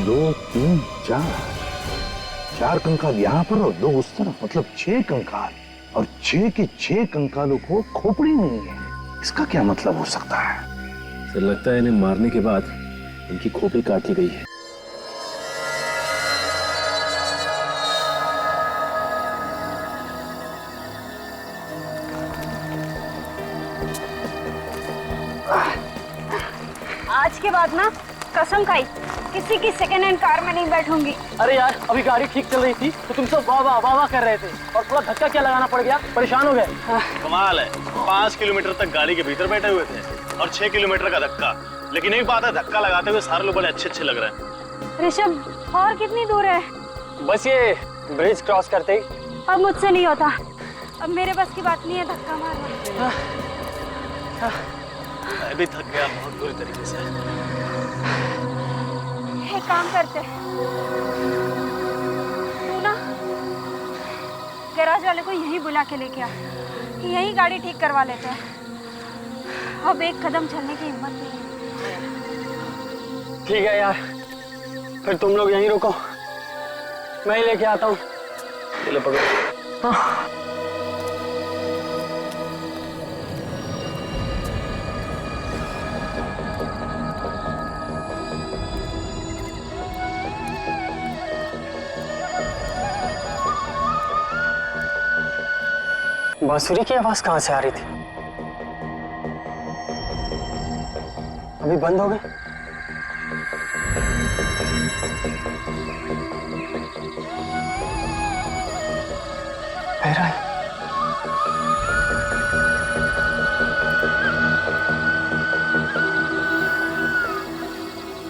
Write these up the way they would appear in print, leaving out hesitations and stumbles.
2 3 4 4 कंकाल यहाँ पर और 2 उस तरफ, मतलब 6 कंकाल, और 6 के 6 कंकालों को खोपड़ी नहीं है। इसका क्या मतलब हो सकता है? सर लगता है इन्हें मारने के बाद इनकी खोपड़ी काट ली गई है। आज के बाद ना कसम खाई किसी की सेकेंड हैंड कार में नहीं बैठूंगी। अरे यार अभी गाड़ी ठीक चल रही थी तो तुम सब वाह वाह वाह वाह कर रहे थे और पूरा धक्का क्या लगाना पड़ गया, परेशान हो गए। कमाल है, 5 किलोमीटर तक गाड़ी के भीतर बैठे हुए थे और 6 किलोमीटर का धक्का। लेकिन एक बात है, धक्का लगाते हुए सारे लोग बड़े अच्छे लग रहे हैं। ऋषभ और कितनी दूर है? बस ये ब्रिज क्रॉस करते ही। अब मुझसे नहीं होता, अब मेरे बस की बात नहीं है धक्का मारना। मैं भी थक गया बहुत बुरी तरीके से। एक काम करते, तू ना गैराज वाले को यहीं बुला के लेके आ, यहीं गाड़ी ठीक करवा लेते हैं। अब एक कदम चलने की हिम्मत नहीं है। ठीक है यार, फिर तुम लोग यहीं रुको, मैं ही लेके आता हूँ। चलो पकड़ो। हाँ। बांसुरी की आवाज कहाँ से आ रही थी? अभी बंद हो गए।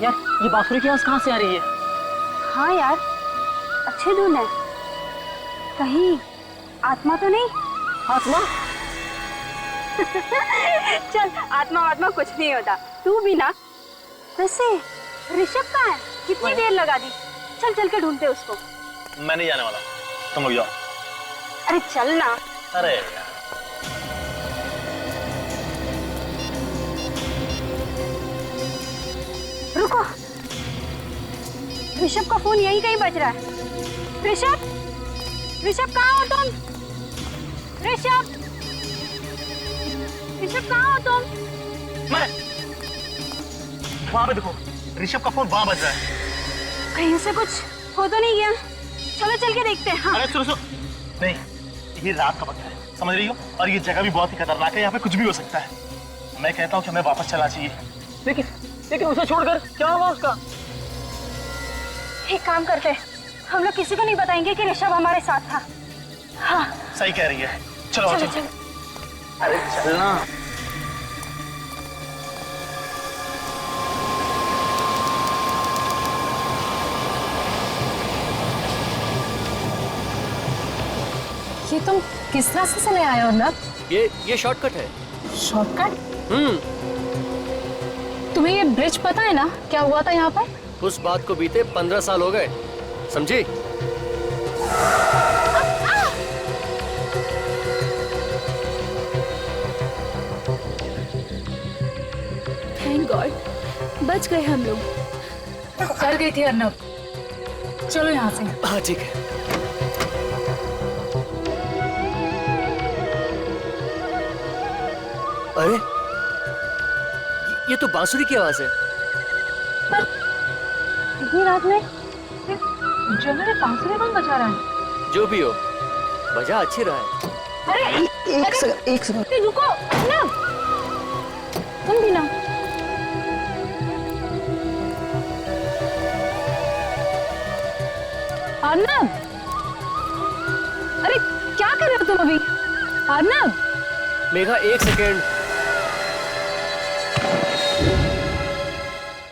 यार ये बांसुरी की आवाज कहाँ से आ रही है? हाँ यार, अच्छी धुन है। कहीं आत्मा तो नहीं? आत्मा? चल आत्मा कुछ नहीं होता, तू भी ना। वैसे ऋषभ कहाँ है? कितनी देर लगा दी? चल चल के ढूंढते उसको। मैं नहीं जाने वाला, तुम लोग जाओ। अरे चल ना। अरे रुको, ऋषभ का फोन यहीं कहीं बज रहा है। ऋषभ कहाँ हो तुम? ऋषभ कहाँ हो तुम? मैं वहां पे देखो, ऋषभ का फोन वहां बज रहा है। कहीं से कुछ हो तो नहीं गया? चलो चल के देखते हैं। हाँ। अरे सुनो नहीं, ये रात का वक्त है, समझ रही हो, और ये जगह भी बहुत ही खतरनाक है, यहाँ पे कुछ भी हो सकता है। मैं कहता हूँ कि हमें वापस चलना चाहिए। लेकिन उसे छोड़कर क्या हुआ उसका? एक काम करते, हम लोग किसी को नहीं बताएंगे कि ऋषभ हमारे साथ था। हाँ सही कह रही है, चलो चलो चलो। चलो। अरे चलना। ये तुम किस रास्ते से ले आए हो ना? ये शॉर्टकट है। शॉर्टकट? तुम्हें ये ब्रिज पता है ना? क्या हुआ था यहाँ पर? उस बात को बीते 15 साल हो गए, समझी? थैंक गॉड, बच गए हम लोग। कर गई थी अर्नब। चलो यहाँ से। हाँ ठीक है। अरे ये तो बांसुरी की आवाज है। इतनी रात में जंगल में बांसुरी कौन बजा रहा है? जो भी हो, बजा अच्छी रहा है। अरे एक सेकंड रुको ना, तुम भी ना। अर्नब, अरे क्या कर रहे हो तुम अभी? अर्नब, मेघा एक सेकेंड।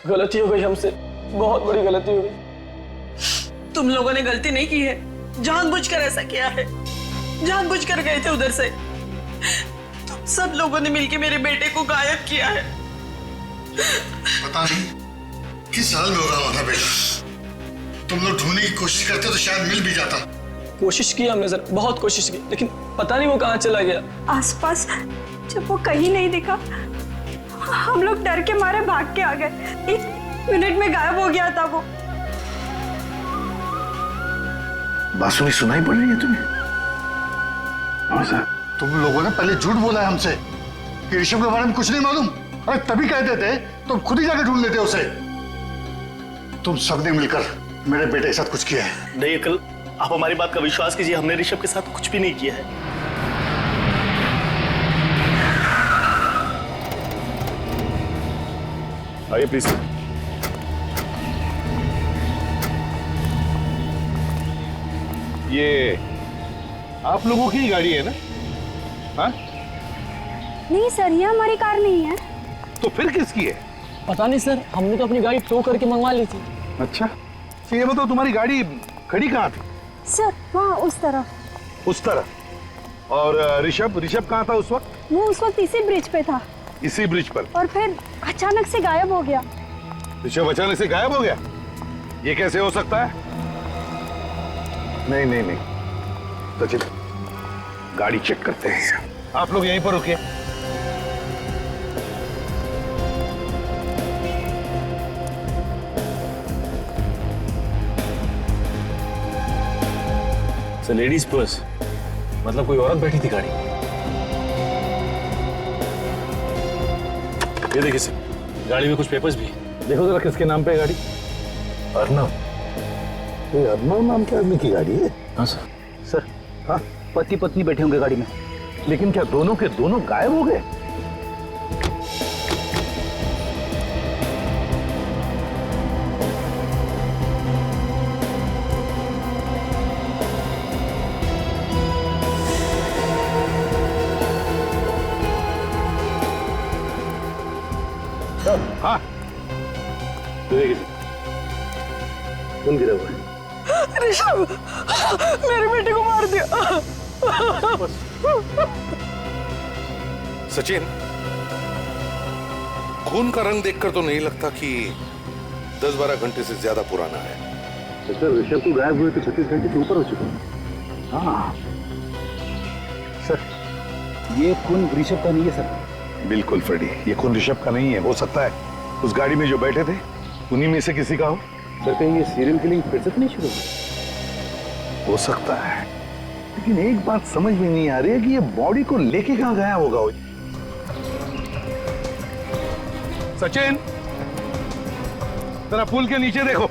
गलती हो गई हमसे, बहुत बड़ी गलती हो गई। तुम लोगों ने गलती नहीं की है, जानबूझकर ऐसा किया है, जानबूझकर गए थे उधर से। तुम सब लोगों ने मिलकर मेरे बेटे को गायब किया है। पता नहीं किस हाल में होगा हमारा बेटा। तुम लोग ढूंढने की कोशिश करते तो शायद मिल भी जाता। कोशिश की हमने सर, बहुत कोशिश की, लेकिन पता नहीं वो कहाँ चला गया। आसपास जब वो कहीं नहीं दिखा, हम लोग डर के मारे भाग के आ गए। 1 मिनट में गायब हो गया था वो। बांसुरी सुनाई पड़ रही है तुम्हें? हाँ सर। तुम लोगों ने पहले झूठ बोला है हमसे कि ऋषभ के बारे में कुछ नहीं मालूम। अरे तभी कह देते तो खुद ही जाकर ढूंढ लेते उसे। तुम सबने मिलकर मेरे बेटे के साथ कुछ किया है। नहीं अंकल, आप हमारी बात का विश्वास कीजिए, हमने ऋषभ के साथ कुछ भी नहीं किया है। आइए प्लीज। ये आप लोगों की गाड़ी है ना? हाँ? नहीं सर, ये हमारी कार नहीं है। तो फिर किसकी है? पता नहीं सर, हमने तो अपनी गाड़ी टो करके मंगवा ली थी। अच्छा, तो ये बताओ तुम्हारी गाड़ी खड़ी कहाँ थी? सर वहाँ उस तरफ। उस तरह। और ऋषभ कहाँ था उस वक्त? वो उस वक्त इसी ब्रिज पे था इसी ब्रिज पर। और फिर अचानक से गायब हो गया। ऋषभ अचानक से गायब हो गया? ये कैसे हो सकता है? नहीं नहीं नहीं, तो चलिए गाड़ी चेक करते हैं। आप लोग यहीं पर रुकिए। सर लेडीज पर्स, मतलब कोई औरत बैठी थी गाड़ी। ये देखिए सर, गाड़ी में कुछ पेपर्स भी है। देखो जरा किसके नाम पे है गाड़ी? अर्नव। ये अर्नव नाम के आदमी की गाड़ी है? हाँ सर। सर हाँ, पति पत्नी बैठे होंगे गाड़ी में। लेकिन क्या दोनों के दोनों गायब हो गए? हाँ, देखिए कौन गिरा हुआ है? ऋषभ, मेरे बेटे को मार दिया। सचिन, खून का रंग देखकर तो नहीं लगता कि 10-12 घंटे से ज्यादा पुराना है। तो सर ऋषभ को गायब हुए तो 36 घंटे से ऊपर हो चुका है। हाँ सर ये खून ऋषभ का नहीं है सर। बिल्कुल फ्रेडी, ये खून ऋषभ का नहीं है। हो सकता है उस गाड़ी में जो बैठे थे उन्हीं में से किसी का हो। सर कहीं ये सीरियल किलिंग फिर से तो नहीं शुरू हुई? हो सकता है, लेकिन एक बात समझ में नहीं आ रही है कि ये बॉडी को लेके कहां गया होगा वो। सचिन, जरा पुल के नीचे देखो।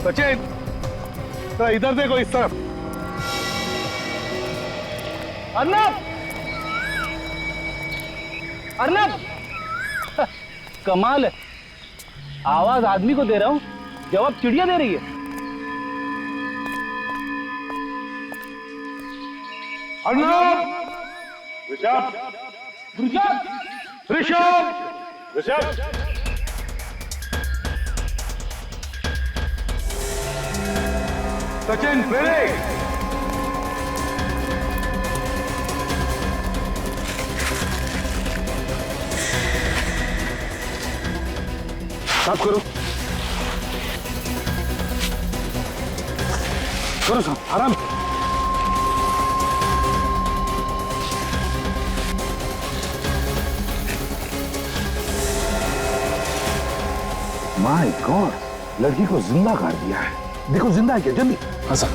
सचिन, जरा इधर देखो, इस तरफ। अर्नब, अर्नब, कमाल है, आवाज आदमी को दे रहा हूं, जवाब चिड़िया दे रही है। अर्नब! ऋषभ! ऋषभ! ऋषभ! ऋषभ! सचिन, ब्रेक! साफ करो, करो साफ, आराम। माय गॉड, लड़की को जिंदा काट दिया है। देखो जिंदा है क्या? जल्दी। हाँ सर।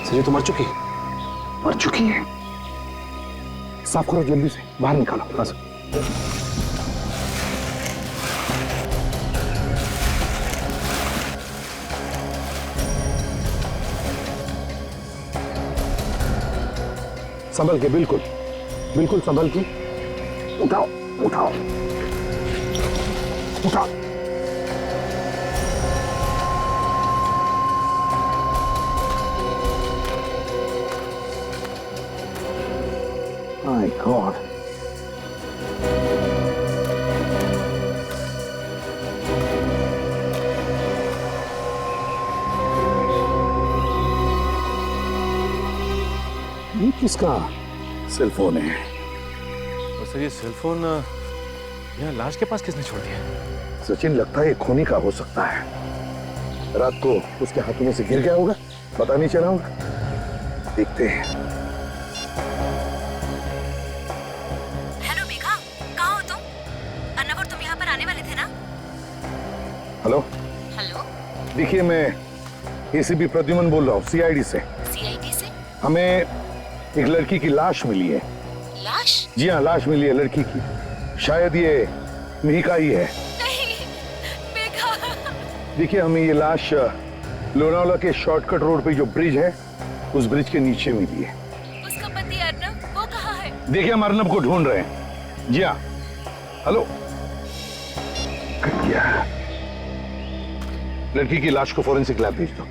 सर ये तो मर चुकी है। मर चुकी है? साफ करो जल्दी से, बाहर निकालो। हाँ सर। संभल के, बिल्कुल बिल्कुल संभल के। उठाओ उठाओ उठाओ। माय गॉड, ये किसका सेल फोन है? और सर ये सेल फोन यहाँ लाश के पास किसने छोड़ दिया? सचिन, लगता है खूनी का हो सकता है। रात को उसके हाथों में से गिर गया होगा, पता नहीं चला होगा। देखते हैं। हेलो हेलो, देखिए, मैं एसीपी प्रद्युमन बोल रहा हूँ, सीआईडी से। सीआईडी से? हमें एक लड़की की लाश मिली है। लाश? जी हाँ, लाश मिली है लड़की की। शायद ये मिहिका ही है। नहीं, मेघा। देखिए, हमें ये लाश लोनावाला के शॉर्टकट रोड पे जो ब्रिज है, उस ब्रिज के नीचे मिली है। उसका पति अर्नब, वो कहाँ है? देखिए, हम अर्नब को ढूंढ रहे हैं। जी हाँ। हेलो, कट गया। लड़की की लाश को फॉरेंसिक लैब भेज दो।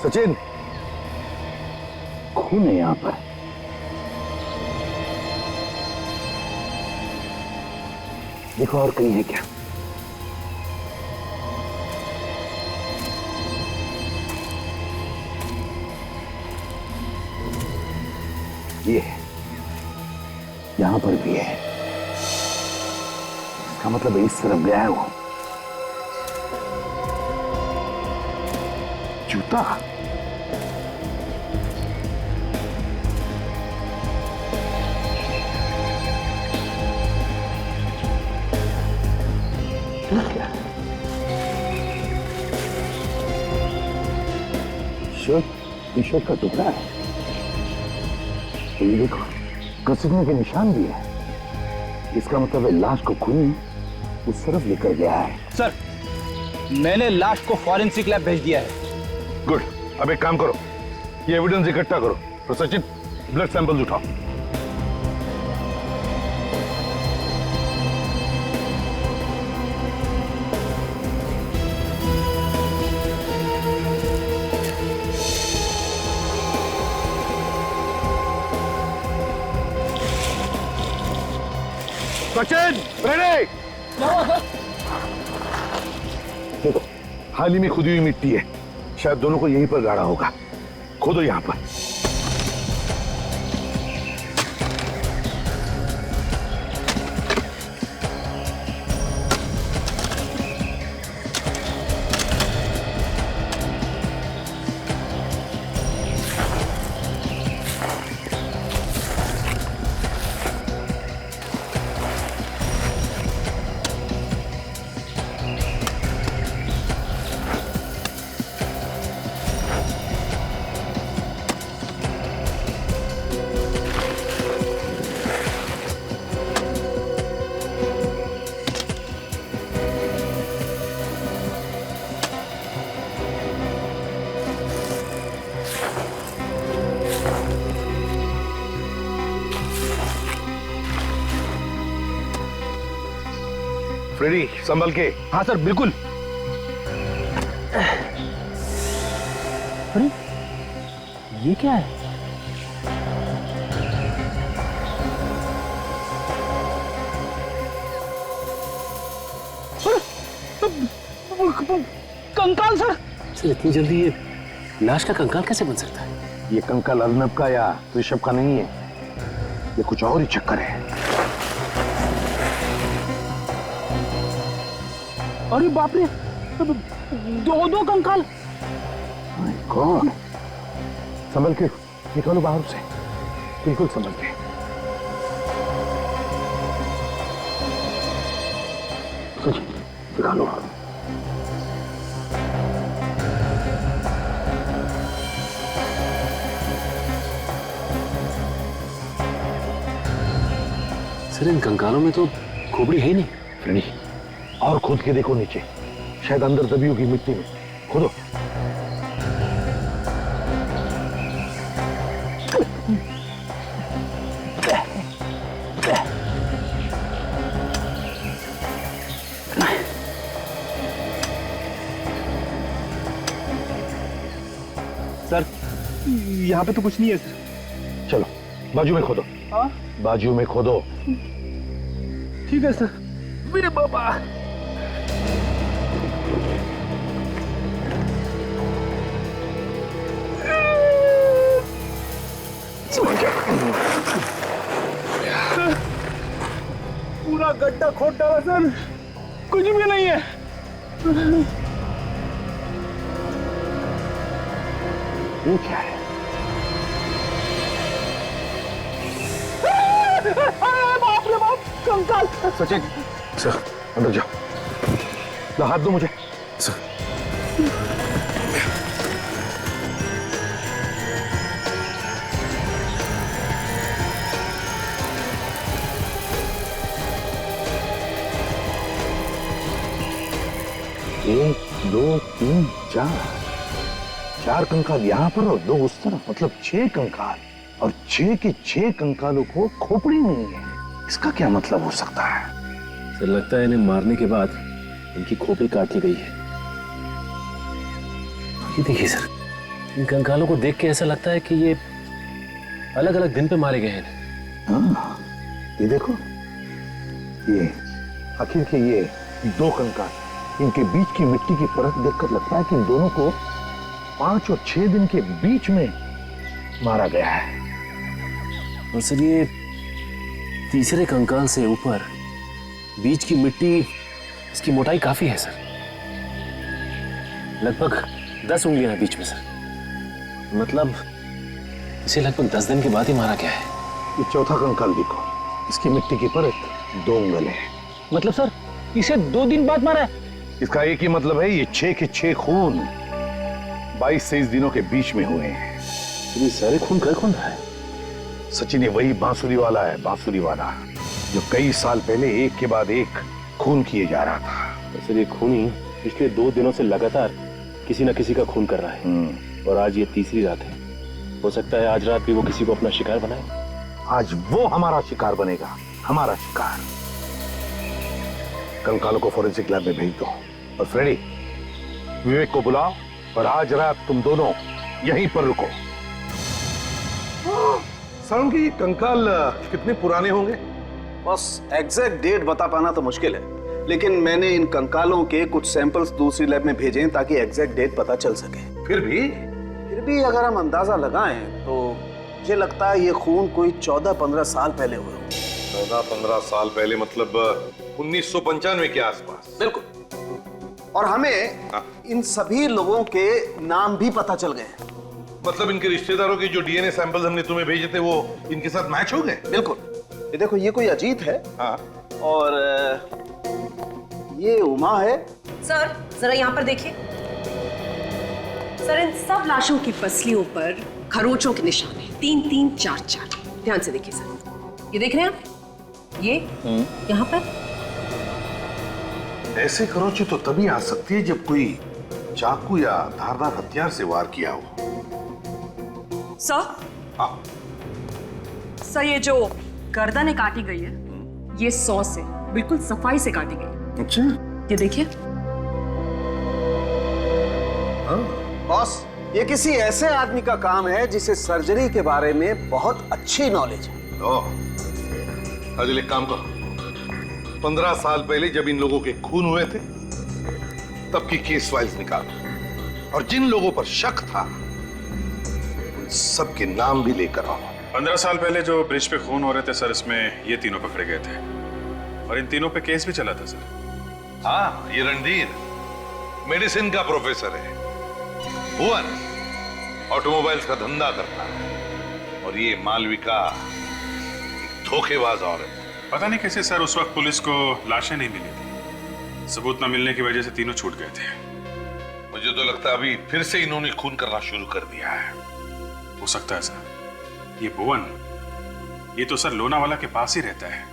सचिन, खून है यहां पर। देखो और कहीं है क्या? ये है, यहां पर भी है। इसका मतलब इस तरफ गया है वो। जूता। टी शर्ट का टुकड़ा है। ये देखो, घसीटने के निशान भी है। इसका मतलब है लाश को खून उस तरफ लेकर गया है। सर, मैंने लाश को फॉरेंसिक लैब भेज दिया है। गुड। अब एक काम करो, ये एविडेंस इकट्ठा करो। तो सचिन, ब्लड सैंपल्स उठाओ। सचिन, रेडी? देखो, हाल ही में खुदी हुई मिट्टी है। शायद दोनों को यहीं पर गाड़ा होगा। खोदो यहां पर। फ्रेडी, संभल के। हाँ सर, बिल्कुल। अरे, ये क्या है? कंकाल सर। सर, इतनी जल्दी ये लाश का कंकाल कैसे बन सकता है? ये कंकाल अर्नब का या ऋषभ का नहीं है। ये कुछ और ही चक्कर है। अरे बाप रे, दो कंकाल। My God. संभल के निकालो बाहर से, बिल्कुल संभल के। निकालो। सर, इन कंकालों में तो खोपड़ी है ही नहीं। फ्रेडी, और खोद के देखो नीचे, शायद अंदर दबी होगी मिट्टी में। खोदो। सर, यहाँ पे तो कुछ नहीं है सर। चलो, बाजू में खोदो। हाँ? बाजू में खोदो। ठीक है सर। मेरे बाबा। पूरा गड्ढा खोद डाला सर, कुछ भी नहीं है। ये क्या है? बाप रे बाप, कंकाल। सचिन सर अंदर जाओ, ला हाथ दो मुझे। सर एक दो तीन चार कंकाल यहाँ पर और 2 उस तरफ, मतलब 6 कंकाल, और 6 के 6 कंकालों को खोपड़ी नहीं है। इसका क्या मतलब हो सकता है? सर लगता है इन्हें मारने के बाद इनकी खोपड़ी काट ली गई है। ये देखिए सर, इन कंकालों को देख के ऐसा लगता है कि ये अलग अलग दिन पे मारे गए हैं। हाँ, ये देखो, ये आखिर के ये 2 कंकाल, इनके बीच की मिट्टी की परत देखकर लगता है कि इन दोनों को 5 और 6 दिन के बीच में मारा गया है। और सर ये तीसरे कंकाल से ऊपर बीच की मिट्टी, इसकी मोटाई काफी है सर, लगभग 10 उंगलियां हैं बीच में सर। मतलब इसे लगभग 10 दिन के बाद ही मारा गया है। ये चौथा कंकाल देखो, इसकी मिट्टी की परत 2 उंगल है। मतलब सर इसे 2 दिन बाद मारा है? इसका एक ही मतलब है, ये 6 के 6 खून 22 से 23 दिनों के बीच में हुए हैं। ये सारे खून का खून है। सचिन ये वही बांसुरी वाला है, बांसुरी वाला जो कई साल पहले एक के बाद एक खून किए जा रहा था। तो सर ये खूनी पिछले 2 दिनों से लगातार किसी न किसी का खून कर रहा है, और आज ये तीसरी रात है। हो सकता है आज रात भी वो किसी को अपना शिकार बनाए। आज वो हमारा शिकार बनेगा, हमारा शिकार। कंकालों को फॉरेंसिक लैब में भेज दो, और फ्रेडी विवेक को बुलाओ, और आज रात तुम दोनों यहीं पर रुको। साउंड की कंकाल कितने पुराने होंगे? बस एग्जैक्ट डेट बता पाना तो मुश्किल है, लेकिन मैंने इन कंकालों के कुछ सैंपल्स दूसरी लैब में भेजे हैं ताकि एग्जैक्ट डेट पता चल सके। फिर भी अगर हम अंदाजा लगाएं तो मुझे लगता है ये खून कोई 14-15 साल पहले हुए होंगे। 14-15 साल पहले, मतलब 1995 के आसपास। बिल्कुल। और हमें इन सभी लोगों के नाम भी पता चल गए। मतलब इनके रिश्तेदारों के जो डीएनए सैंपल्स हमने तुम्हें भेजे थे वो इनके साथ मैच हो गए? बिल्कुल। ये देखो, ये कोई अजीत है। हाँ। और ये उमा है। सर जरा यहाँ पर देखिए सर, इन सब लाशों की पसलियों पर खरोंचों के निशान हैं, 3-3, 4-4। ध्यान से देखिए सर, ये देख रहे हैं आप? ये यहाँ पर ऐसे खरोंचे तो तभी आ सकती है जब कोई चाकू या धारदार हथियार से वार किया हो। सर, सर ये जो गर्दन काटी गई है, ये 100 से बिल्कुल सफाई से काटी गई। अच्छा, ये देखिए। बॉस, ये किसी ऐसे आदमी का काम है जिसे सर्जरी के बारे में बहुत अच्छी नॉलेज है। अजल एक काम करो, 15 साल पहले जब इन लोगों के खून हुए थे तब की केस फाइल्स निकालो, और जिन लोगों पर शक था उन सबके नाम भी लेकर आओ। 15 साल पहले जो ब्रिज पे खून हो रहे थे सर, इसमें ये तीनों पकड़े गए थे, और इन तीनों पे केस भी चला था सर। हाँ, ये रणधीर मेडिसिन का प्रोफेसर है, भुवन ऑटोमोबाइल्स का धंधा करता है, और ये मालविका एक धोखेबाज औरत। पता नहीं कैसे सर उस वक्त पुलिस को लाशें नहीं मिली थी, सबूत न मिलने की वजह से तीनों छूट गए थे। मुझे तो लगता है अभी फिर से इन्होंने खून करना शुरू कर दिया है। हो सकता है सर। ये भुवन, ये तो सर लोनावाला के पास ही रहता है।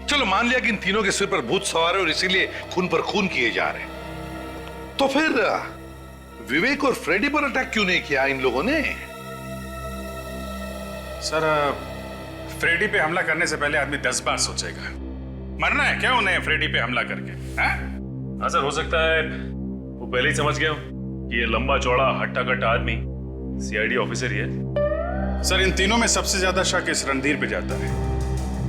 चलो मान लिया कि इन तीनों के सिर पर भूत सवार है और इसीलिए खून पर खून किए जा रहे हैं, तो फिर विवेक और फ्रेडी पर अटैक क्यों नहीं किया इन लोगों ने? सर फ्रेडी पे हमला करने से पहले आदमी 10 बार सोचेगा। मरना है क्या उन्हें फ्रेडी पे हमला करके? हाँ सर, हो सकता है वो पहले ही समझ गया कि ये लंबा चौड़ा हट्टा कट्टा आदमी सीआईडी ऑफिसर ही है। सर इन तीनों में सबसे ज्यादा शक इस रणधीर पे जाता है,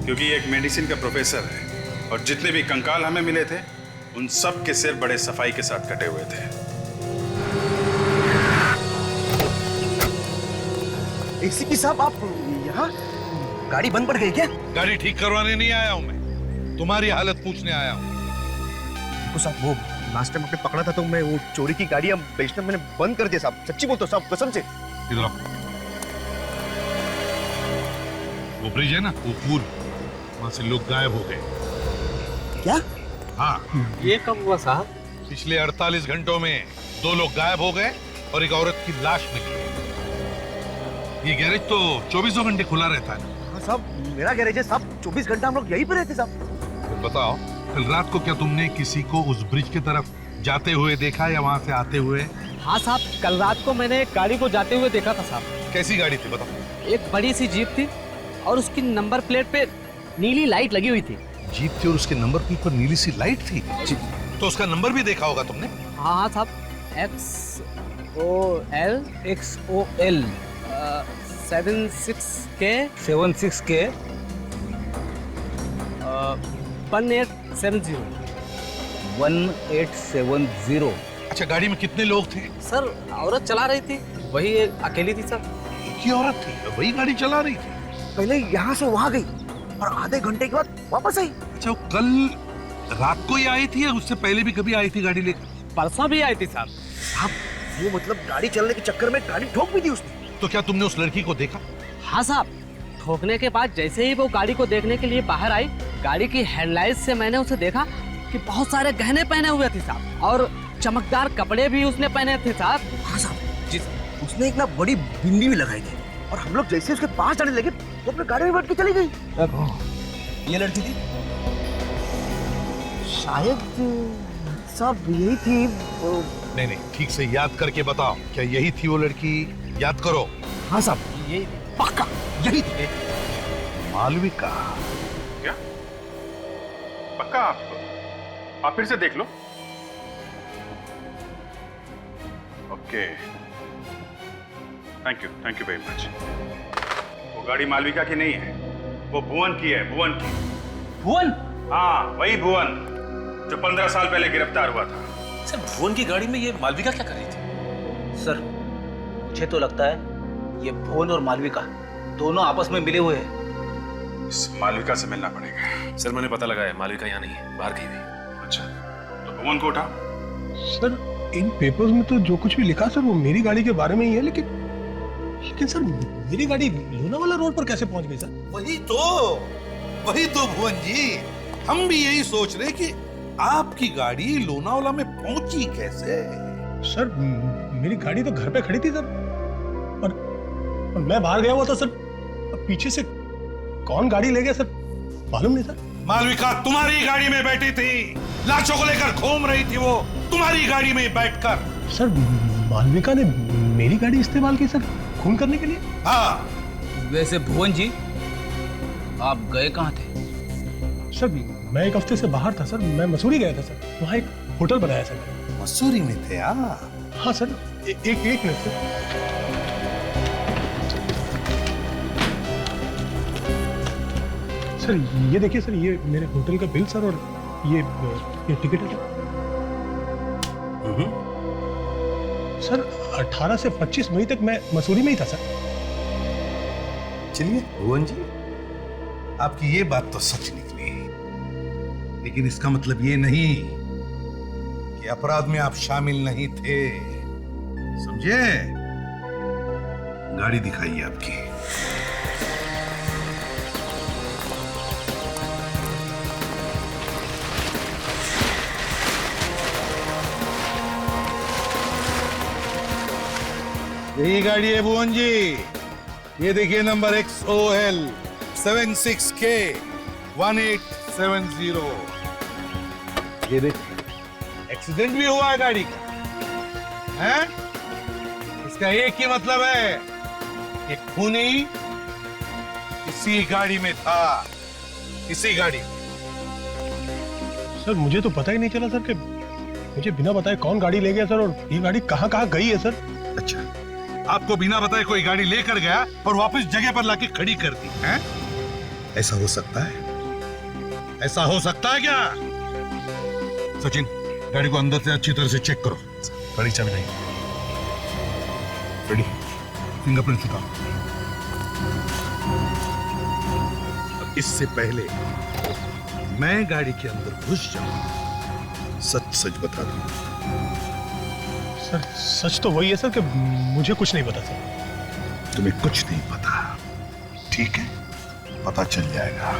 क्योंकि ये एक मेडिसिन का प्रोफेसर है, और जितने भी कंकाल हमें मिले थे उन सब के सिर बड़े सफाई के साथ कटे हुए थे। एसीपी साहब, आप यहाँ? गाड़ी बंद पड़ गई क्या? गाड़ी ठीक करवाने नहीं आया हूं मैं, तुम्हारी हालत पूछने आया हूं। साहब, वो लास्ट टाइम आपने पकड़ा था तो मैं वो चोरी की गाड़ियां बेचना मैंने बंद कर दिया साहब, सच्ची बोलता हूँ साहब, कसम से। इधर आओ। वो ब्रिज है ना, वो पुल, वहां से लोग गायब हो गए। क्या? हाँ। ये कब हुआ साहब? पिछले 48 घंटों में 2 लोग गायब हो गए और एक औरत की लाश मिली है। ये गैरेज तो 24 घंटे खुला रहता है ना? हाँ साहब, मेरा गैरेज है साहब, 24 घंटा हम लोग यहीं पे रहते साहब। तो बताओ, कल रात को क्या तुमने किसी को उस ब्रिज की तरफ जाते हुए देखा या वहां से आते हुए? हाँ साहब, कल रात को मैंने एक गाड़ी को जाते हुए देखा था साहब। कैसी गाड़ी थी बताओ? एक बड़ी सी जीप थी और उसकी नंबर प्लेट पे नीली लाइट लगी हुई थी। जीप थी और उसके नंबर प्लेट पर नीली सी लाइट थी? तो उसका नंबर भी देखा होगा तुमने? हाँ हाँ साहब, XOL 76K 1870 1870। अच्छा, गाड़ी में कितने लोग थे? सर, औरत चला रही थी, वही अकेली थी सर। एक ही औरत थी, वही गाड़ी चला रही थी? पहले यहाँ से वहां गई और आधे घंटे के बाद वापस आई। अच्छा, वो कल रात को ही आई थी या उससे पहले भी कभी आई थी गाड़ी लेकर? परसों भी आई थी साहब। साहब, वो मतलब गाड़ी चलने के चक्कर में गाड़ी ठोक भी दी उसने। तो क्या तुमने उस लड़की को देखा? हाँ साहब, ठोकने के बाद जैसे ही वो गाड़ी को देखने के लिए बाहर आई, गाड़ी की हेडलाइट से मैंने उसे देखा कि बहुत सारे गहने पहने हुए थे साहब, और चमकदार कपड़े भी उसने पहने थे साहब। हाँ साहब जी, उसने एक ना बड़ी बिंदी भी लगाई थी और हम लोग जैसे उसके पास जाने लगे तो अपने गाड़ी में बैठ के चली गई। ये लड़की थी शायद साहब, यही थी वो... नहीं, ठीक से याद करके बताओ, क्या यही थी वो लड़की? याद करो। हाँ साहब, यही पक्का यही थी। मालविका? क्या पक्का? आप फिर से देख लो। Okay, thank you very much. वो गाड़ी मालविका की नहीं है, वो भुवन की है। भुवन की। भुवन? हाँ, वही भुवन जो 15 साल पहले गिरफ्तार हुआ था। सर, भुवन की गाड़ी में ये मालविका क्या कर रही थी? सर, मुझे तो लगता है ये भुवन और मालविका दोनों आपस में मिले हुए हैं। इस मालविका से मिलना पड़ेगा। सर, मैंने पता लगाया, मालविका यहाँ नहीं है, बाहर गई हुई। अच्छा, तो भुवन को उठा। सर, इन पेपर्स में तो जो कुछ भी लिखा सर वो मेरी गाड़ी के बारे में ही है, लेकिन सर मेरी गाड़ी लोनावाला रोड पर कैसे पहुंच गई सर? वही तो भुवन जी, हम भी यही सोच रहे कि आपकी गाड़ी लोनावाला में पहुंची कैसे? सर, मेरी गाड़ी तो घर पे खड़ी थी सर, और मैं बाहर गया हुआ था सर। अब पीछे से कौन गाड़ी ले गया सर मालूम नहीं सर। मालविका तुम्हारी गाड़ी में बैठी थी, लाशों को लेकर घूम रही थी वो तुम्हारी गाड़ी में बैठकर। सर, मालविका ने मेरी गाड़ी इस्तेमाल की सर खून करने के लिए? हाँ। वैसे भुवन जी, आप गए कहाँ थे? सर, मैं एक हफ्ते से बाहर था सर, मैं मसूरी गया था सर, वहाँ एक होटल बनाया सर। मसूरी में थे? हाँ सर, एक मिनट सर, ये देखिए सर, ये मेरे होटल का बिल सर, और ये टिकट है सर। 18 से 25 मई तक मैं मसूरी में ही था सर। चलिए भुवन जी, आपकी ये बात तो सच निकली, लेकिन इसका मतलब ये नहीं कि अपराध में आप शामिल नहीं थे, समझे? गाड़ी दिखाइए आपकी। यही गाड़ी है भुवन जी, ये देखिए नंबर XOL 76K 1870। ये देखिए, एक्सीडेंट भी हुआ है गाड़ी का, हैं? इसका एक ही मतलब है कि खूनी इसी गाड़ी में था, इसी गाड़ी में। सर, मुझे तो पता ही नहीं चला सर कि मुझे बिना बताए कौन गाड़ी ले गया सर, और ये गाड़ी कहाँ गई है सर। अच्छा, आपको बिना बताए कोई गाड़ी लेकर गया और वापस जगह पर लाके खड़ी कर दी, हैं? ऐसा हो सकता है? ऐसा हो सकता है क्या? सचिन, गाड़ी को अंदर से अच्छी तरह से चेक करो। गाड़ी चाबी नहीं। रेडी, फिंगरप्रिंट उठाओ। अब इससे पहले मैं गाड़ी के अंदर घुस जाऊं, सच सच बता दो। सर सच तो वही है सर कि मुझे कुछ नहीं पता सर। तुम्हें कुछ नहीं पता, ठीक है, पता चल जाएगा।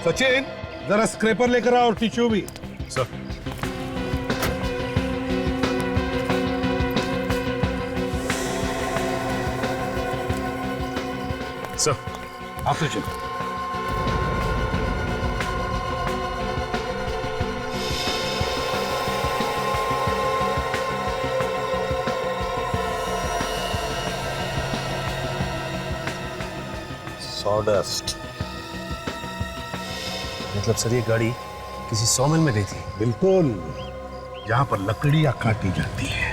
सचिन, जरा स्क्रैपर लेकर आओ और टिश्यू भी। सर। सर, आप तो चलो। सॉडस्ट, मतलब सर ये गाड़ी किसी सॉमिल में गई थी? बिल्कुल, जहां पर लकड़ियां काटी जाती है।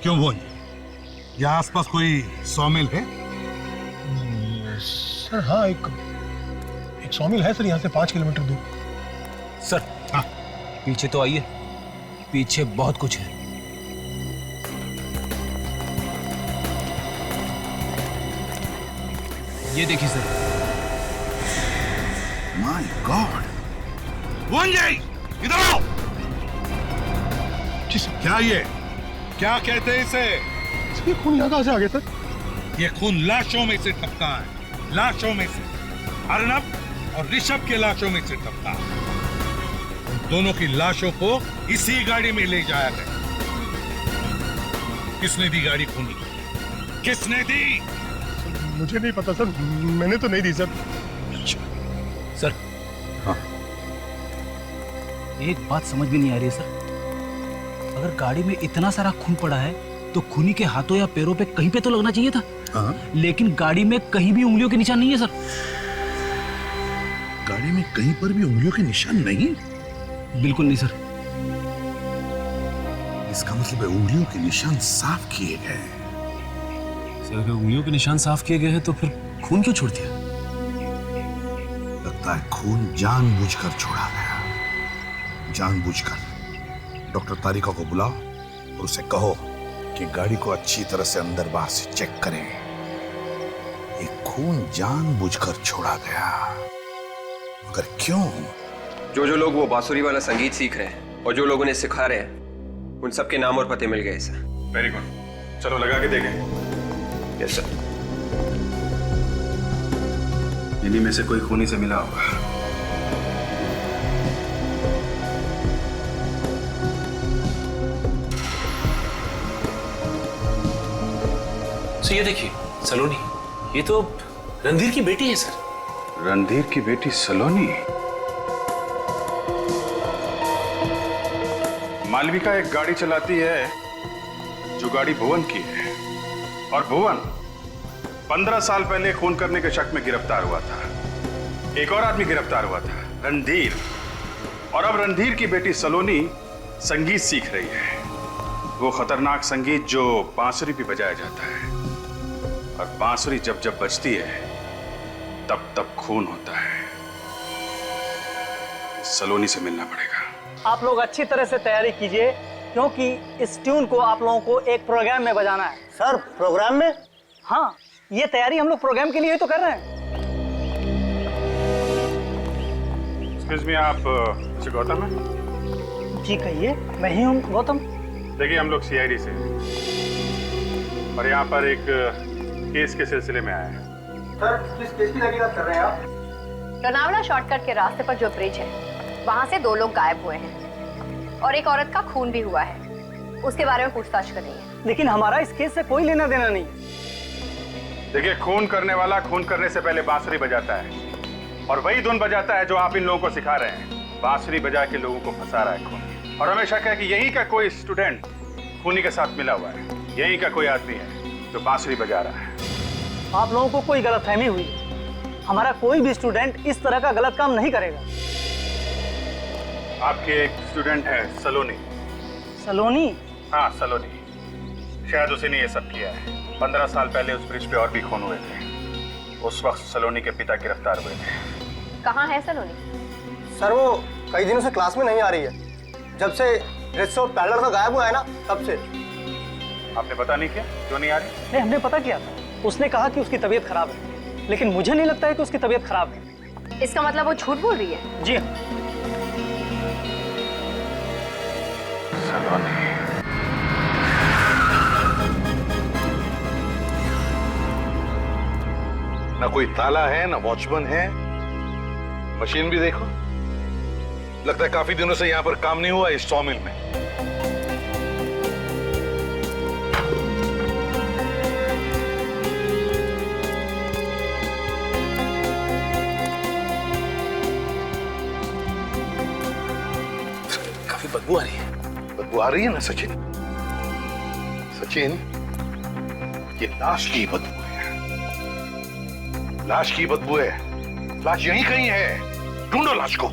क्यों बोल, यहाँ आसपास कोई सॉमिल है? सर हाँ, एक सॉमिल है सर, यहाँ से 5 किलोमीटर दूर। सर हाँ, पीछे तो आइए, पीछे बहुत कुछ है। ये देखिए सर। माय गॉड, इधर आओ। क्या ये, क्या कहते हैं इसे? ये खून यहाँ कहाँ से आ गया सर? ये खून लाशों में से टपका है, लाशों में से। अर्नब और ऋषभ के लाशों में से टपका। दोनों की लाशों को इसी गाड़ी में ले जाया गया। किसने दी गाड़ी खूनी? किसने दी? मुझे नहीं पता सर, मैंने तो नहीं दी सर। सर हाँ, एक बात समझ में नहीं आ रही है सर। अगर गाड़ी में इतना सारा खून पड़ा है तो खूनी के हाथों या पैरों पे कहीं पे तो लगना चाहिए था। हाँ? लेकिन गाड़ी में कहीं भी उंगलियों के निशान नहीं है सर। गाड़ी में कहीं पर भी उंगलियों के निशान नहीं? बिल्कुल नहीं सर। इसका मतलब है उंगलियों के निशान साफ किए गए। सर अगर उंगलियों के निशान साफ किए गए हैं तो फिर खून क्यों छोड़ दिया? लगता है खून जानबूझकर छोड़ा गया, जानबूझकर। डॉक्टर तारिका को बुलाओ और उसे कहो कि गाड़ी को अच्छी तरह से अंदर बाहर से चेक करें। ये खून जानबूझकर छोड़ा गया, मगर क्यों? जो लोग वो बांसुरी वाला संगीत सीख रहे हैं और जो लोग उन्हें सिखा रहे हैं, उन सबके नाम और पते मिल गए सर। वेरी गुड, चलो लगा के देखें। Yes sir. इन्हीं में से कोई खूनी से मिला होगा। सर ये देखिए सलोनी, ये तो रणधीर की बेटी है सर। रणधीर की बेटी सलोनी? मालविका एक गाड़ी चलाती है जो गाड़ी भुवन की है, और भुवन 15 साल पहले खून करने के शक में गिरफ्तार हुआ था। एक और आदमी गिरफ्तार हुआ था, रणधीर। और अब रणधीर की बेटी सलोनी संगीत सीख रही है, वो खतरनाक संगीत जो बांसुरी पे बजाया जाता है। और बांसुरी जब जब बजती है तब तब खून होता है। सलोनी से मिलना पड़ेगा। आप लोग अच्छी तरह से तैयारी कीजिए, क्योंकि इस ट्यून को आप लोगों को एक प्रोग्राम में बजाना है। सर प्रोग्राम में? हाँ, ये तैयारी हम लोग प्रोग्राम के लिए ही तो कर रहे हैं। एक्सक्यूज मी, आप मिस्टर गौतम हैं? जी कहिए, मैं ही हूँ गौतम। देखिए हम लोग सीआईडी से हैं और यहाँ पर एक केस के सिलसिले में आए हैं। सर किस केस की तहकीकात कर रहे हैं आप? लोनावला शॉर्टकट के रास्ते पर जो ब्रिज है, वहाँ से 2 लोग गायब हुए हैं और एक औरत का खून भी हुआ है। उसके बारे में पूछताछ कर रही है। लेकिन हमारा इस केस से कोई लेना देना नहीं। देखिए, खून करने वाला खून करने से पहले बांसुरी बजाता है, और वही धुन बजाता है जो आप इन लोगों को सिखा रहे हैं। बांसुरी बजा के लोगों को फंसा रहा है खून। और हमें शक है कि यहीं का कोई स्टूडेंट खूनी के साथ मिला हुआ है। यहीं का कोई आदमी है जो बांसुरी बजा रहा है। आप लोगों को कोई गलतफहमी हुई। हमारा कोई भी स्टूडेंट इस तरह का गलत काम नहीं करेगा। आपके एक स्टूडेंट है सलोनी। सलोनी? हाँ सलोनी, शायद उसी ने ये सब किया है। 15 साल पहले उस ब्रिज पे और भी खून हुए थे। उस वक्त सलोनी के पिता गिरफ्तार हुए थे। कहाँ है सलोनी? सर वो कई दिनों से क्लास में नहीं आ रही है। जब से ऋषभ पैडलर का गायब हुआ है ना, तब से। आपने पता नहीं किया? क्यों नहीं आ रही? नहीं, हमने पता किया था। उसने कहा कि उसकी तबीयत खराब है, लेकिन मुझे नहीं लगता है कि उसकी तबीयत खराब है। इसका मतलब वो झूठ बोल रही है? जी हाँ। ना कोई ताला है, ना वॉचमैन है। मशीन भी देखो, लगता है काफी दिनों से यहाँ पर काम नहीं हुआ इस सॉमिल में। काफी बदबू आ रही है। बदबू आ रही है ना सचिन? सचिन, ये लाश की बदबू है। लाश की बदबू है। लाश यहीं कहीं है, ढूंढो लाश को।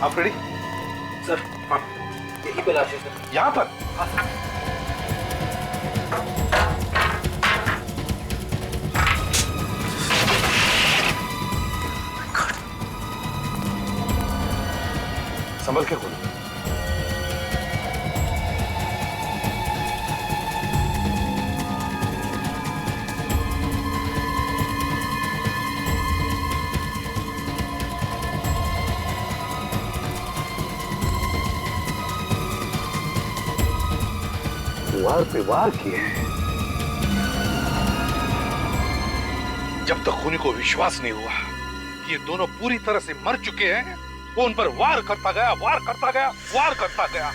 आप रेडी? सर, हाँ, यही पे लाश है सर। यहाँ पर? हाँ। संभल के खोलो। वार पे वार किए हैं। जब तक खूनी को विश्वास नहीं हुआ कि ये दोनों पूरी तरह से मर चुके हैं, वो उन पर वार करता गया, वार करता गया, वार करता गया।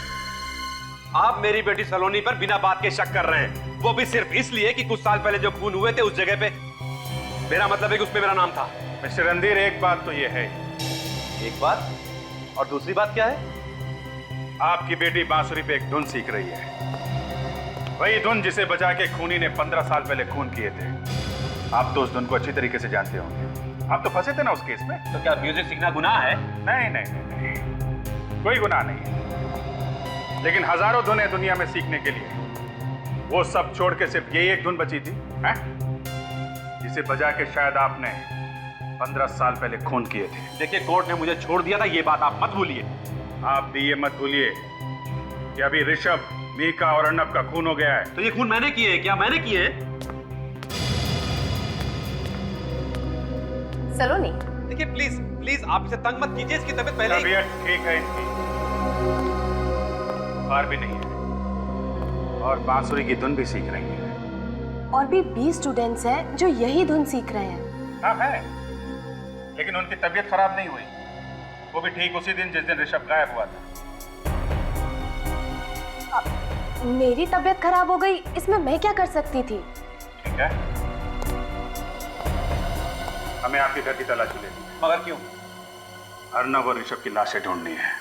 आप मेरी बेटी सलोनी पर बिना बात के शक कर रहे हैं, वो भी सिर्फ इसलिए कि कुछ साल पहले जो खून हुए थे उस जगह पे मेरा मतलब है कि उसमें मेरा नाम था। मिस्टर रणधीर, एक बात तो ये है। एक बात? और दूसरी बात क्या है? आपकी बेटी बांसुरी पे एक धुन सीख रही है, वही धुन जिसे बजा के खूनी ने 15 साल पहले खून किए थे। आप तो उस धुन को अच्छी तरीके से जानते होंगे, आप तो फंसे थे ना उस केस में। तो क्या म्यूजिक सीखना गुनाह है? नहीं नहीं नहीं, कोई गुनाह नहीं है, लेकिन हजारों धुनें दुनिया में सीखने के लिए, वो सब छोड़ के सिर्फ यही एक धुन बची थी, है? जिसे बजा के शायद आपने 15 साल पहले खून किए थे। देखिए, कोर्ट ने मुझे छोड़ दिया था, ये बात आप मत भूलिए। आप भी ये मत भूलिए कि अभी ऋषभ, मीका और अर्नब का खून हो गया है। तो ये खून मैंने किए? क्या मैंने किए? सलोनी, देखिए प्लीज प्लीज आप इसे तंग मत कीजिए, इसकी तबीयत पहले तबीयत ठीक है इनकी, बुखार भी नहीं है और बांसुरी की धुन भी सीख रही है। और भी 20 स्टूडेंट्स हैं जो यही धुन सीख रहे हैं। हाँ है, लेकिन उनकी तबीयत खराब नहीं हुई, वो भी ठीक उसी दिन जिस दिन ऋषभ गायब हुआ था। मेरी तबीयत खराब हो गई, इसमें मैं क्या कर सकती थी? ठीक है, हमें आपके घर की तलाशी लेनी है। मगर क्यों? अर्नब और ऋषभ की लाशें ढूंढनी है,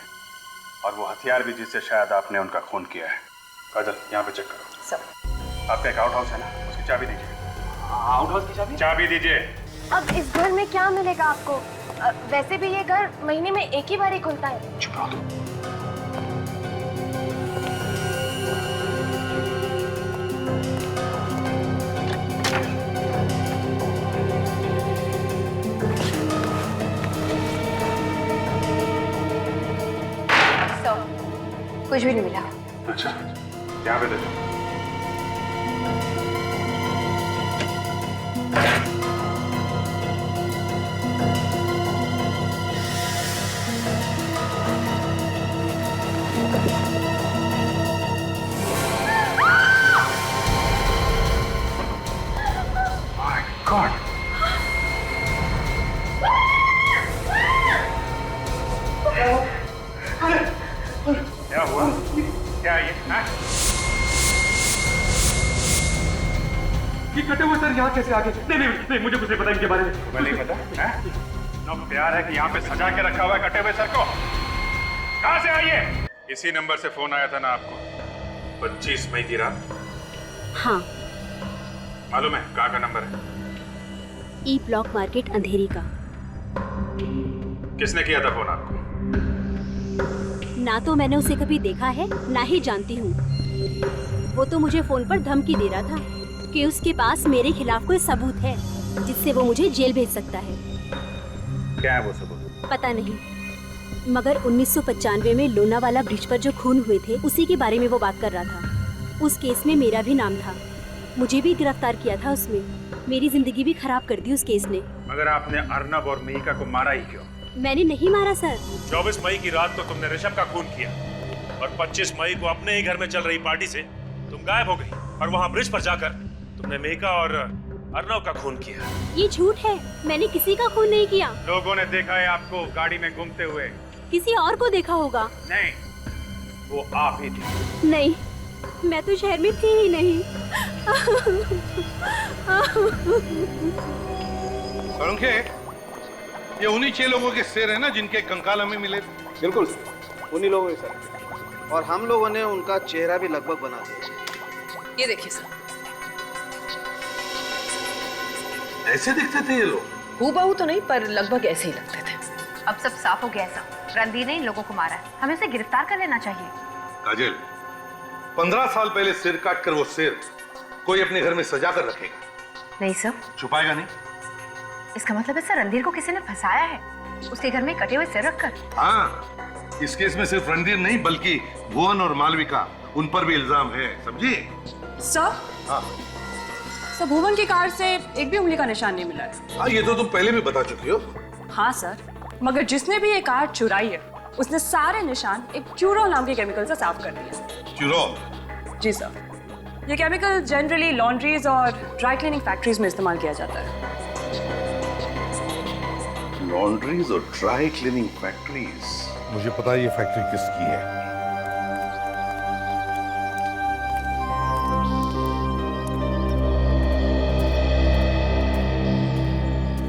और वो हथियार भी जिससे शायद आपने उनका खून किया है। काजल, यहाँ पे चेक करो। सर, आपका एक आउट हाउस है ना, उसकी चाबी दीजिए। आउट हाउस की चाबी? चाबी दीजिए। अब इस घर में क्या मिलेगा आपको? वैसे भी ये घर महीने में एक ही बार ही खुलता है। चुप रहो तुम। कुछ भी नहीं मिला। अच्छा, यहाँ पे दे दो। My God! क्या हुआ? क्या ये? ये कटे हुए सर यहाँ कैसे आ गए? नहीं नहीं नहीं, मुझे कुछ नहीं पता इनके बारे में। तुम्हें नहीं पता है? ना प्यार है कि यहाँ पे सजा के रखा हुआ है कटे हुए सर को। कहाँ से आई है? इसी नंबर से फोन आया था ना आपको 25 मई की रात? हाँ। मालूम है कहाँ का नंबर है? ई ब्लॉक मार्केट अंधेरी का। किसने किया था फोन आपको? ना तो मैंने उसे कभी देखा है, ना ही जानती हूँ। वो तो मुझे फोन पर धमकी दे रहा था कि उसके पास मेरे खिलाफ कोई सबूत है जिससे वो मुझे जेल भेज सकता है। क्या है वो सबूत? पता नहीं, मगर 1995 में लोनावाला ब्रिज पर जो खून हुए थे उसी के बारे में वो बात कर रहा था। उस केस में मेरा भी नाम था, मुझे भी गिरफ्तार किया था उसमें। मेरी जिंदगी भी खराब कर दी उस केस ने। मगर आपने अर्नब और मिहिका को मारा ही क्यों? मैंने नहीं मारा सर। 24 मई की रात को तुमने ऋषभ का खून किया और 25 मई को अपने ही घर में चल रही पार्टी से तुम गायब हो गई और वहाँ ब्रिज पर जाकर तुमने मिहिका और अर्नब का खून किया। ये झूठ है, मैंने किसी का खून नहीं किया। लोगों ने देखा है आपको गाड़ी में घूमते हुए। किसी और को देखा होगा। नहीं, वो आप ही थी। नहीं, मैं तो शहर में थी ही नहीं। सोलंके, ये उन्हीं 6 लोगों के सिर है ना जिनके कंकाल हमें मिले? बिल्कुल उन्हीं लोगों के सर, और हम लोगों ने उनका चेहरा भी लगभग बना दिया। ये देखिए सर। ऐसे दिखते थे ये लोग? हूबहू तो नहीं, पर लगभग ऐसे ही लगते थे। अब सब साफ हो गया है सब। रणधीर ने इन लोगों को मारा है, हमें उसे गिरफ्तार कर लेना चाहिए। काजल, 15 साल पहले सिर काट कर वो सिर कोई अपने घर में सजा कर रखेगा? नहीं सर। छुपाएगा नहीं? इसका मतलब है सर रणधीर को किसी ने फंसाया है, उसके घर में कटे हुए सिर रखकर। हाँ, इस केस में सिर्फ रणधीर नहीं बल्कि भुवन और मालविका, उन पर भी इल्जाम है, समझी? सर, हाँ सर भुवन की कार से एक भी उंगली का निशान नहीं मिला है। हाँ, ये तो तुम पहले भी बता चुकी हो। हाँ सर, मगर जिसने भी ये कार चुराई है उसने सारे निशान एक क्यूरोल नाम के केमिकल से साफ कर दिए। क्यूरोल? जी सर, ये केमिकल जनरली लॉन्ड्रीज और ड्राई क्लीनिंग फैक्ट्रीज में इस्तेमाल किया जाता है। लॉन्ड्रीज और ड्राई क्लीनिंग फैक्ट्रीज? मुझे पता है ये फैक्ट्री किसकी है।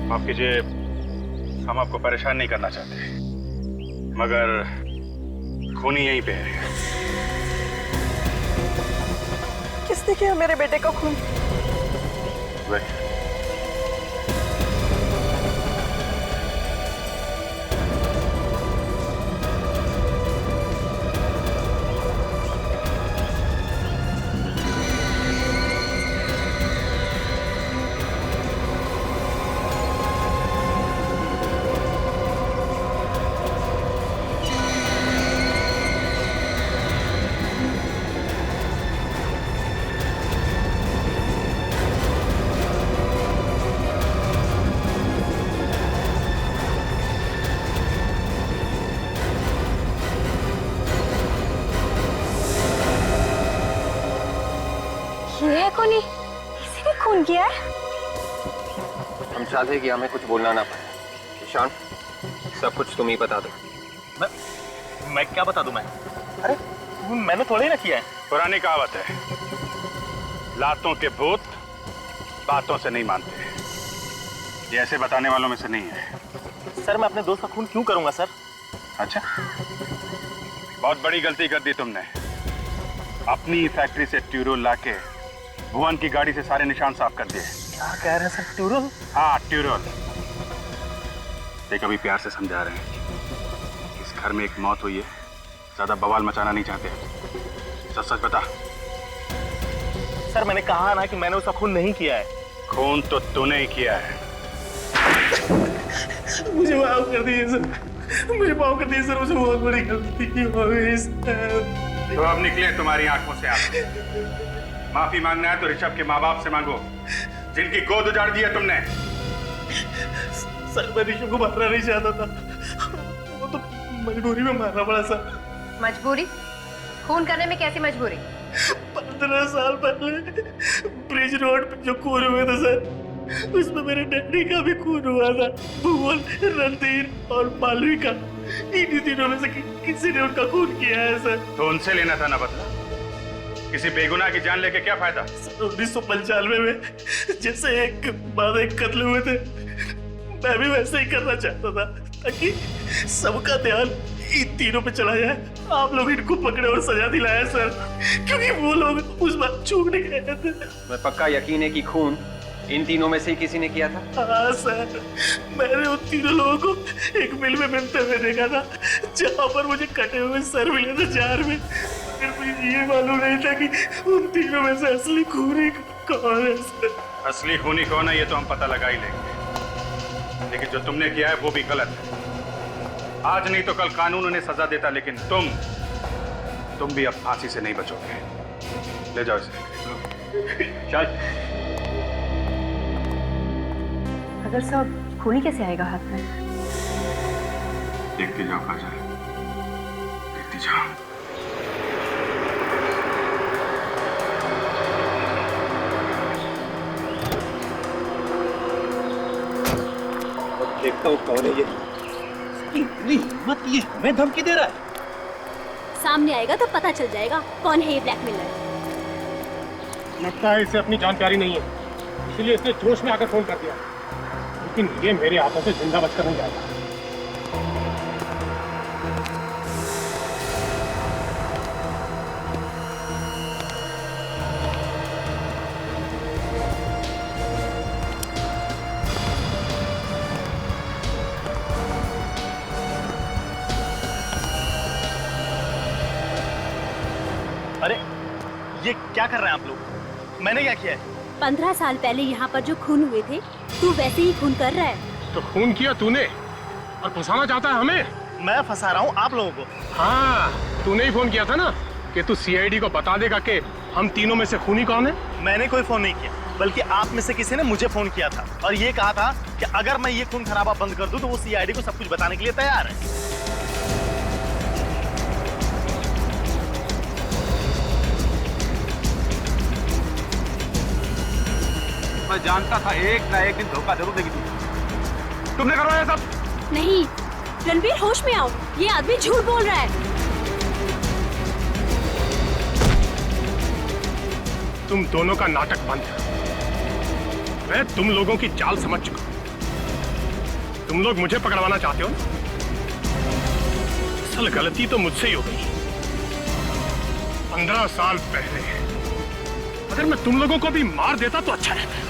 माफ कीजिए, हम आपको परेशान नहीं करना चाहते, मगर खूनी यहीं पे है। किसने किया मेरे बेटे का खून? वही। किसी ने खून किया है? हम चाहते हैं कि हमें कुछ बोलना ना पड़े। ईशान, सब कुछ तुम ही बता दो। मैं क्या बता दूं? मैं अरे मैंने थोड़ा ही ना किया है। पुरानी कहावत है, लातों के भूत बातों से नहीं मानते। ये ऐसे बताने वालों में से नहीं है। सर, मैं अपने दोस्त का खून क्यों करूंगा सर? अच्छा, बहुत बड़ी गलती कर दी तुमने। अपनी फैक्ट्री से ट्यूरोल लाके भुवन की गाड़ी से सारे निशान साफ कर दिए। क्या कह रहे हैं सर? ट्यूरोल? हाँ, ट्यूरोल। देख, अभी प्यार से समझा रहे हैं, इस घर में एक मौत हुई है, ज्यादा बवाल मचाना नहीं चाहते। सच सच बता। सर, मैंने कहा ना कि मैंने उसका खून नहीं किया है। खून तो तूने ही किया है। मुझे माफ कर दीजिए सर, मुझे माफ कर दीजिए सर, मुझे बहुत बड़ी गलती हो गई सर। तो अब निकले तुम्हारी आंखों से आंसू। माफी मांगना है तो ऋषभ के माँ बाप से मांगो, जिनकी गोद उजाड़ दी है तुमने। सर, मैं ऋषभ को मारना नहीं चाहता था, वो तो मजबूरी में मारना पड़ा सर। मजबूरी? खून करने में कैसी मजबूरी? 15 साल पहले ब्रिज रोड पे जो खून हुए थे सर, उसमें मेरे डैडी का भी खून हुआ था। भुवन, रणधीर और मालविका, इन्हीं तीनों में से किसी ने उनका खून किया है सर। तो उनसे लेना था ना बदला। किसी बेगुनाह की जान लेके क्या फायदा? 1995 में जैसे एक बाद एक कत्ल हुए थे, मैं भी वैसे ही करना चाहता था ताकि सबका ध्यान इन तीनों पे चला जाए। आप लोग इनको पकड़े और सजा दिलाया सर, क्योंकि वो लोग उस बात चूकने गए थे। मैं पक्का यकीन है कि खून इन तीनों में से ही किसी ने किया था। हाँ सर, मैंने उन तीनों लोगों को एक मिल में मिलते हुए देखा था, जहाँ पर मुझे कटे हुए सर मिले थे जार में। फिर मुझे ये मालूम नहीं था कि उन तीनों में से असली खूनी कौन है सर। असली खूनी कौन है ये तो हम पता लगा ही लेंगे, लेकिन जो तुमने किया है वो भी गलत है। आज नहीं तो कल कानून उन्हें सजा देता, लेकिन तुम भी अब फांसी से नहीं बचोगे। ले जाओ इसे। चल। अगर साहब खूनी कैसे आएगा हाथ में? देखती जाओ काजल, देखती जाओ। देखता हूँ कौन है ये। इतनी हिम्मत, ये हमें धमकी दे रहा है। सामने आएगा तो पता चल जाएगा कौन है ये ब्लैकमेलर। लगता है इसे अपनी जान प्यारी नहीं है, इसलिए इसने जोश में आकर फोन कर दिया। लेकिन ये मेरे हाथों से जिंदा बचकर नहीं जाएगा। अरे ये क्या कर रहे हैं आप लोग? मैंने क्या किया है? 15 साल पहले यहाँ पर जो खून हुए थे, तू वैसे ही खून कर रहा है। तो खून किया तूने और फंसाना चाहता है हमें? मैं फंसा रहा हूँ आप लोगों को? हाँ, तूने ही फोन किया था ना कि तू सीआईडी को बता देगा कि हम तीनों में से खूनी कौन है। मैंने कोई फोन नहीं किया, बल्कि आप में से किसी ने मुझे फोन किया था और ये कहा था कि अगर मैं ये खून खराबा बंद कर दूं तो वो सीआईडी को सब कुछ बताने के लिए तैयार है। मैं जानता था एक ना एक दिन धोखा जरूर देगी तुमने करवाया सब। नहीं रणवीर, होश में आओ, ये आदमी झूठ बोल रहा है। तुम दोनों का नाटक बंद है। मैं तुम लोगों की चाल समझ चुका हूं। तुम लोग मुझे पकड़वाना चाहते हो। असल गलती तो मुझसे ही हो गई। 15 साल पहले अगर मैं तुम लोगों को भी मार देता तो अच्छा रहता।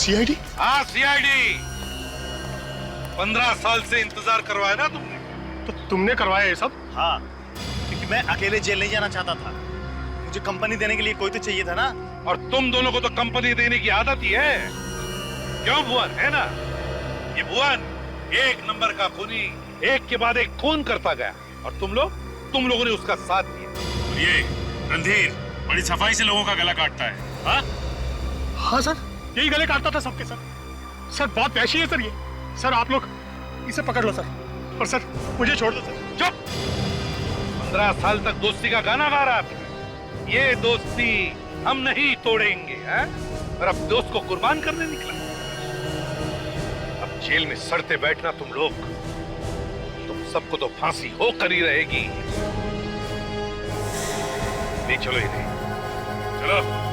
सीआईडी? हाँ सीआईडी। 15 साल से इंतजार करवाया ना तुमने? तो तुमने करवाया ये सब? हाँ, क्योंकि मैं अकेले जेल नहीं जाना चाहता था। मुझे कंपनी देने के लिए कोई तो चाहिए था ना। और तुम दोनों को तो कंपनी देने की आदत ही है, क्यों भुवन? है ना? ये भुवन एक नंबर का खूनी, एक के बाद एक खून करता गया और तुम लोगों ने उसका साथ दिया। ये रणधीर बड़ी सफाई से लोगों का गला काटता है। हाँ सर, यही गले काटता था सबके सर। सर बहुत वैशी है सर ये। सर आप लोग इसे पकड़ लो सर, और सर मुझे छोड़ दो सर। चुप! 15 साल तक दोस्ती का गाना गा रहा था। ये दोस्ती हम नहीं तोड़ेंगे, हैं? और अब दोस्त को कुर्बान करने निकला। अब जेल में सड़ते बैठना तुम लोग, तुम सबको तो फांसी होकर ही रहेगी। ले चलो इन्हें, चलो।